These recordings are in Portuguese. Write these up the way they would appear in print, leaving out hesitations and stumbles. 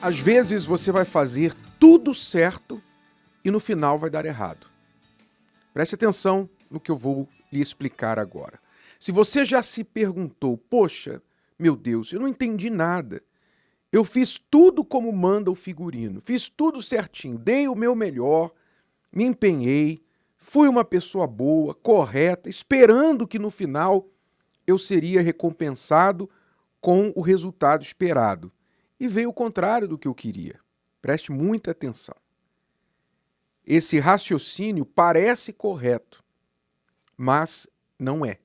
Às vezes você vai fazer tudo certo e no final vai dar errado. Preste atenção no que eu vou lhe explicar agora. Se você já se perguntou, poxa, meu Deus, eu não entendi nada. Eu fiz tudo como manda o figurino, fiz tudo certinho, dei o meu melhor, me empenhei, fui uma pessoa boa, correta, esperando que no final eu seria recompensado com o resultado esperado. E veio o contrário do que eu queria. Preste muita atenção. Esse raciocínio parece correto, mas não é.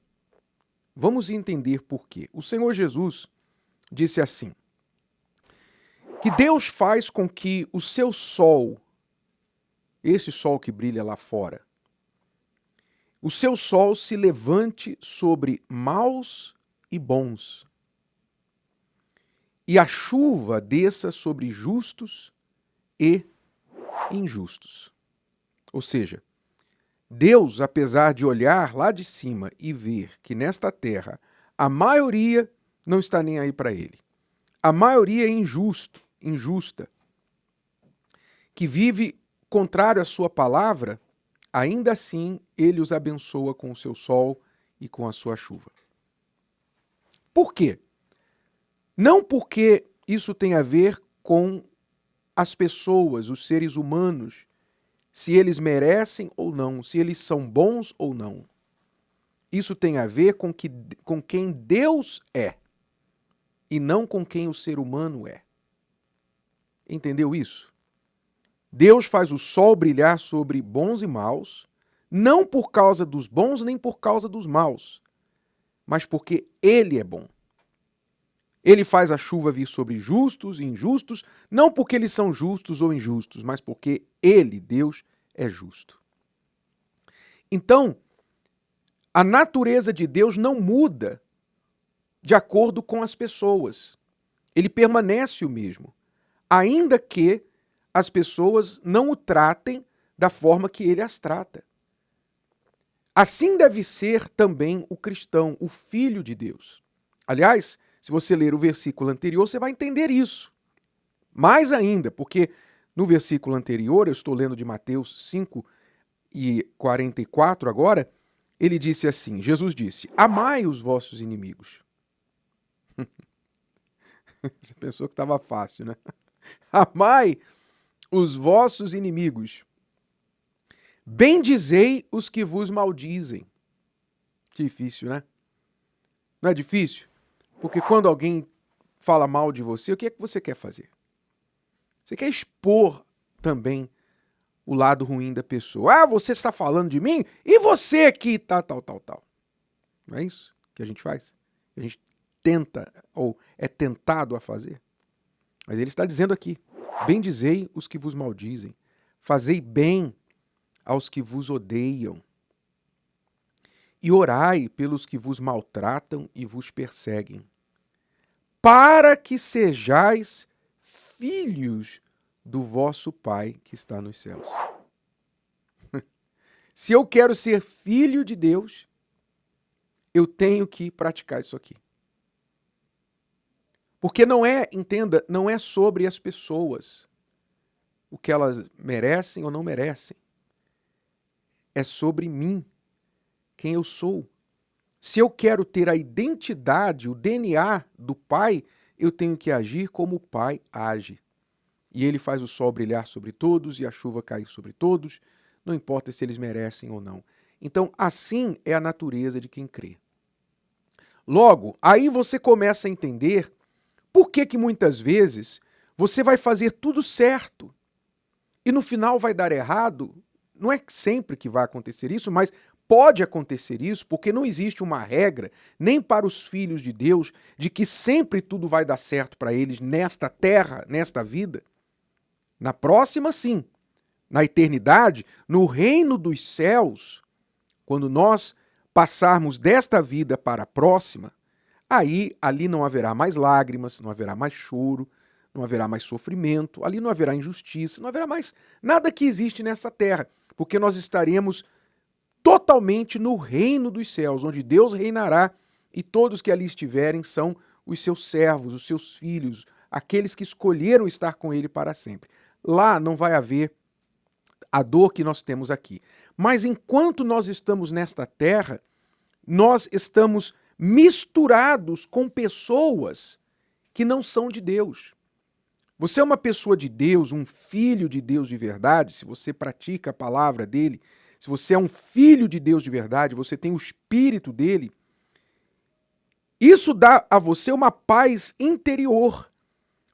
Vamos entender por quê. O Senhor Jesus disse assim, que Deus faz com que o seu sol, esse sol que brilha lá fora, o seu sol se levante sobre maus e bons, e a chuva desça sobre justos e injustos. Ou seja, Deus, apesar de olhar lá de cima e ver que nesta terra a maioria não está nem aí para ele, a maioria é injusta, que vive contrário à sua palavra, ainda assim ele os abençoa com o seu sol e com a sua chuva. Por quê? Não porque isso tem a ver com as pessoas, os seres humanos, se eles merecem ou não, se eles são bons ou não. Isso tem a ver com quem Deus é e não com quem o ser humano é. Entendeu isso? Deus faz o sol brilhar sobre bons e maus, não por causa dos bons nem por causa dos maus, mas porque Ele é bom. Ele faz a chuva vir sobre justos e injustos, não porque eles são justos ou injustos, mas porque Ele, Deus, é justo. Então, a natureza de Deus não muda de acordo com as pessoas. Ele permanece o mesmo, ainda que as pessoas não o tratem da forma que ele as trata. Assim deve ser também o cristão, o filho de Deus. Aliás, se você ler o versículo anterior, você vai entender isso. Mais ainda, porque no versículo anterior, eu estou lendo de Mateus 5:44 agora, ele disse assim, Jesus disse, amai os vossos inimigos. Você pensou que estava fácil, né? Amai os vossos inimigos. Bendizei os que vos maldizem. Difícil, né? Não é difícil? Porque quando alguém fala mal de você, o que é que você quer fazer? Você quer expor também o lado ruim da pessoa. Ah, você está falando de mim? E você que tá tal. Não é isso que a gente faz? A gente tenta, ou é tentado a fazer. Mas ele está dizendo aqui, bendizei os que vos maldizem, fazei bem aos que vos odeiam, e orai pelos que vos maltratam e vos perseguem, para que sejais filhos do vosso Pai que está nos céus. Se eu quero ser filho de Deus, eu tenho que praticar isso aqui. Porque não é, entenda, não é sobre as pessoas, o que elas merecem ou não merecem. É sobre mim, quem eu sou. Se eu quero ter a identidade, o DNA do Pai, eu tenho que agir como o Pai age. E ele faz o sol brilhar sobre todos e a chuva cair sobre todos, não importa se eles merecem ou não. Então, assim é a natureza de quem crê. Logo, aí você começa a entender por que muitas vezes você vai fazer tudo certo e no final vai dar errado. Não é sempre que vai acontecer isso, mas pode acontecer isso, porque não existe uma regra, nem para os filhos de Deus, de que sempre tudo vai dar certo para eles nesta terra, nesta vida. Na próxima, sim. Na eternidade, no reino dos céus, quando nós passarmos desta vida para a próxima, aí ali não haverá mais lágrimas, não haverá mais choro, não haverá mais sofrimento, ali não haverá injustiça, não haverá mais nada que existe nessa terra, porque nós estaremos totalmente no reino dos céus, onde Deus reinará e todos que ali estiverem são os seus servos, os seus filhos, aqueles que escolheram estar com ele para sempre. Lá não vai haver a dor que nós temos aqui. Mas enquanto nós estamos nesta terra, nós estamos misturados com pessoas que não são de Deus. Você é uma pessoa de Deus, um filho de Deus de verdade, se você pratica a palavra dele, se você é um filho de Deus de verdade, você tem o Espírito dele, isso dá a você uma paz interior.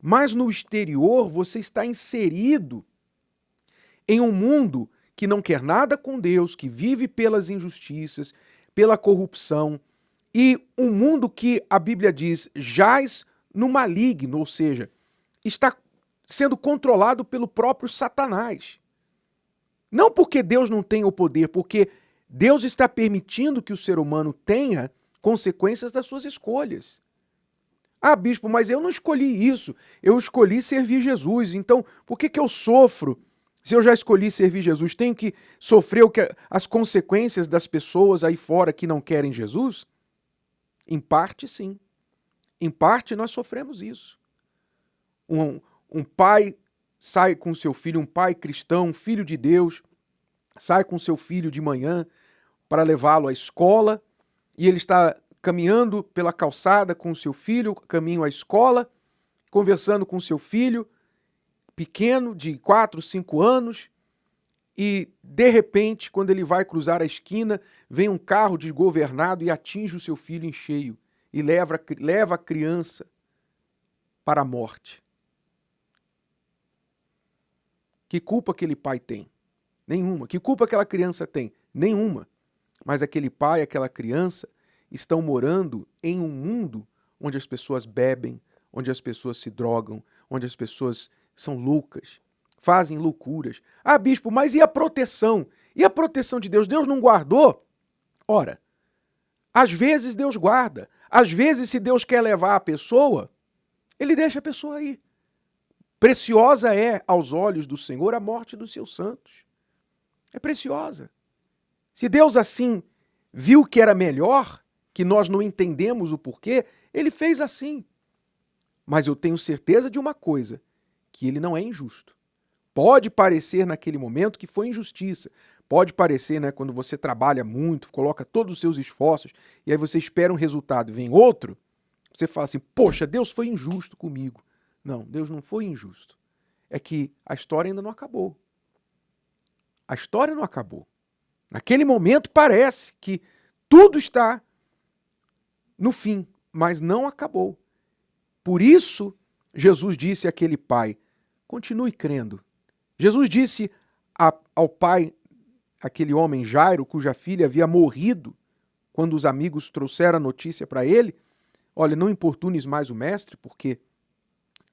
Mas no exterior você está inserido em um mundo que não quer nada com Deus, que vive pelas injustiças, pela corrupção, e um mundo que a Bíblia diz jaz no maligno, ou seja, está sendo controlado pelo próprio Satanás. Não porque Deus não tem o poder, porque Deus está permitindo que o ser humano tenha consequências das suas escolhas. Ah, bispo, mas eu não escolhi isso. Eu escolhi servir Jesus. Então, por que eu sofro se eu já escolhi servir Jesus? Tenho que sofrer as consequências das pessoas aí fora que não querem Jesus? Em parte, sim. Em parte, nós sofremos isso. Um pai sai com seu filho, um pai cristão, um filho de Deus, sai com seu filho de manhã para levá-lo à escola e ele está caminhando pela calçada com o seu filho, caminho à escola, conversando com seu filho pequeno, de 4, 5 anos, e de repente, quando ele vai cruzar a esquina, vem um carro desgovernado e atinge o seu filho em cheio e leva a criança para a morte. Que culpa aquele pai tem? Nenhuma. Que culpa aquela criança tem? Nenhuma. Mas aquele pai, aquela criança estão morando em um mundo onde as pessoas bebem, onde as pessoas se drogam, onde as pessoas são loucas, fazem loucuras. Ah, bispo, mas e a proteção? E a proteção de Deus? Deus não guardou? Ora, às vezes Deus guarda. Às vezes, se Deus quer levar a pessoa, ele deixa a pessoa ir. Preciosa é aos olhos do Senhor a morte dos seus santos. É preciosa. Se Deus assim viu que era melhor, que nós não entendemos o porquê, ele fez assim. Mas eu tenho certeza de uma coisa, que ele não é injusto. Pode parecer naquele momento que foi injustiça. Pode parecer, né, quando você trabalha muito, coloca todos os seus esforços, e aí você espera um resultado e vem outro, você fala assim, poxa, Deus foi injusto comigo. Não, Deus não foi injusto. É que a história ainda não acabou. A história não acabou. Naquele momento parece que tudo está no fim, mas não acabou. Por isso, Jesus disse àquele pai, continue crendo. Jesus disse ao pai, aquele homem Jairo, cuja filha havia morrido, quando os amigos trouxeram a notícia para ele, olha, não importunes mais o mestre, porque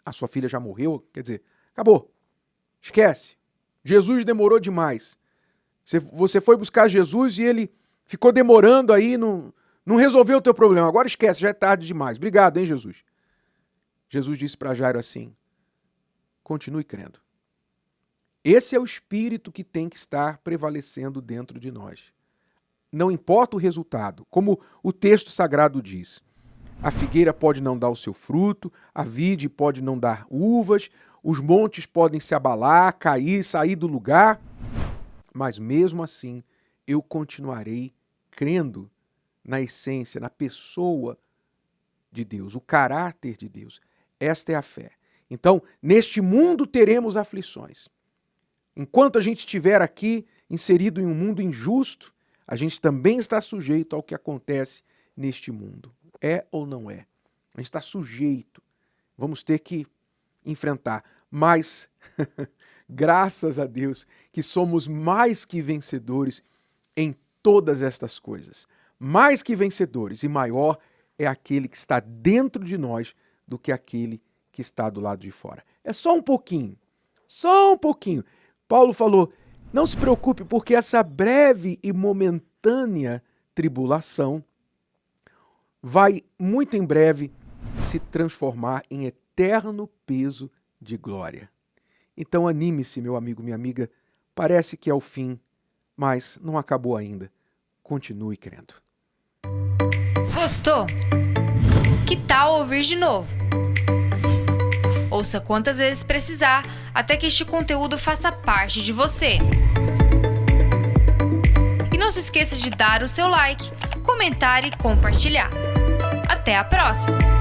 a sua filha já morreu, quer dizer, acabou, esquece. Jesus demorou demais. Você foi buscar Jesus e ele ficou demorando aí, não resolveu o teu problema, agora esquece, já é tarde demais. Obrigado, hein, Jesus? Jesus disse para Jairo assim, continue crendo. Esse é o espírito que tem que estar prevalecendo dentro de nós. Não importa o resultado, como o texto sagrado diz. A figueira pode não dar o seu fruto, a vide pode não dar uvas, os montes podem se abalar, cair, sair do lugar, mas mesmo assim eu continuarei crendo na essência, na pessoa de Deus, o caráter de Deus. Esta é a fé. Então, neste mundo teremos aflições. Enquanto a gente estiver aqui inserido em um mundo injusto, a gente também está sujeito ao que acontece neste mundo. É ou não é? A gente está sujeito. Vamos ter que enfrentar. Mas, graças a Deus, que somos mais que vencedores em todas estas coisas. Mais que vencedores. E maior é aquele que está dentro de nós do que aquele que está do lado de fora. É só um pouquinho. Só um pouquinho. Paulo falou, não se preocupe, porque essa breve e momentânea tribulação vai, muito em breve, se transformar em eterno peso de glória. Então anime-se, meu amigo, minha amiga. Parece que é o fim, mas não acabou ainda. Continue crendo. Gostou? Que tal ouvir de novo? ouça quantas vezes precisar até que este conteúdo faça parte de você. E não se esqueça de dar o seu like, comentar e compartilhar. Até a próxima!